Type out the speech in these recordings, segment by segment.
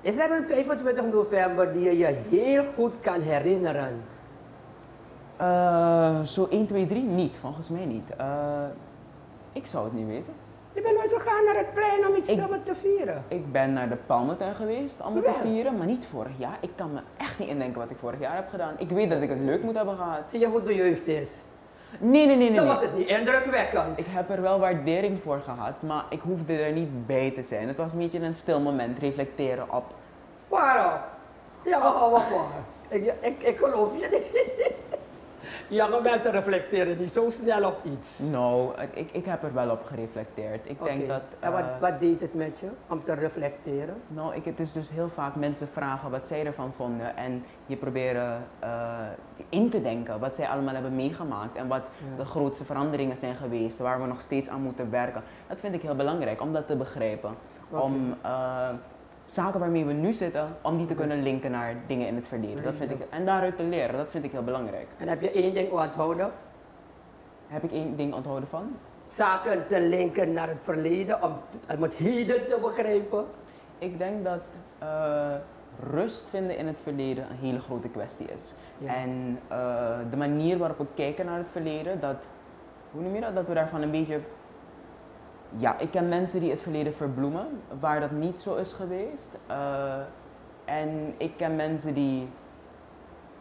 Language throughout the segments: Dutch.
Is er een 25 november die je je heel goed kan herinneren? Zo 1, 2, 3 niet, volgens mij niet. Ik zou het niet weten. Je bent nooit gegaan naar het plein om iets te vieren? Ik ben naar de Palmentuin geweest om het te vieren, maar niet vorig jaar. Ik kan me echt niet indenken wat ik vorig jaar heb gedaan. Ik weet dat ik het leuk moet hebben gehad. Zie je hoe de jeugd is? Nee. Dan was het niet indrukwekkend. Ik heb er wel waardering voor gehad, maar ik hoefde er niet bij te zijn. Het was een beetje een stil moment, reflecteren op. Waarom? Ja, wacht maar. Ik geloof je niet. Jonge mensen reflecteren niet zo snel op iets. Nou, ik heb er wel op gereflecteerd. Ik denk dat... En wat deed het met je om te reflecteren? Nou, het is dus heel vaak mensen vragen wat zij ervan vonden en je proberen in te denken wat zij allemaal hebben meegemaakt en wat de grootste veranderingen zijn geweest, waar we nog steeds aan moeten werken. Dat vind ik heel belangrijk om dat te begrijpen. Om zaken waarmee we nu zitten, om die te kunnen linken naar dingen in het verleden. Dat vind ik, en daaruit te leren, dat vind ik heel belangrijk. En heb je één ding onthouden? Heb ik één ding onthouden van? Zaken te linken naar het verleden, om het heden te begrijpen? Ik denk dat rust vinden in het verleden een hele grote kwestie is. Ja. En de manier waarop we kijken naar het verleden, hoe noem je dat? Dat we daarvan een beetje... Ja, ik ken mensen die het verleden verbloemen, waar dat niet zo is geweest. En ik ken mensen die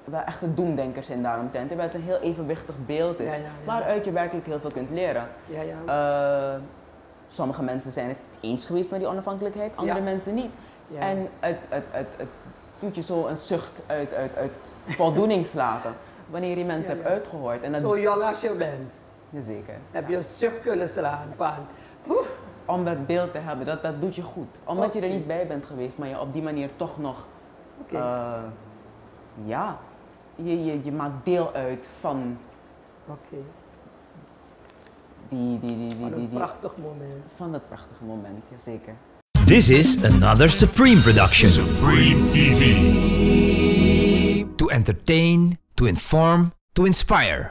wel echte doemdenkers zijn daaromtrent, terwijl het een heel evenwichtig beeld is, waaruit je werkelijk heel veel kunt leren. Sommige mensen zijn het eens geweest met die onafhankelijkheid, andere mensen niet. Ja. En het doet je zo een zucht uit voldoening slaken, wanneer je mensen hebt uitgehoord. En dat... Zo jong als je bent. Jazeker. Heb je een zucht kunnen slaan van... Om dat beeld te hebben, dat doet je goed. Omdat je er niet bij bent geweest, maar je op die manier toch nog... je maakt deel uit van... Van een prachtig moment. Van dat prachtige moment, jazeker. This is another Supreme production. Supreme TV. To entertain, to inform, to inspire.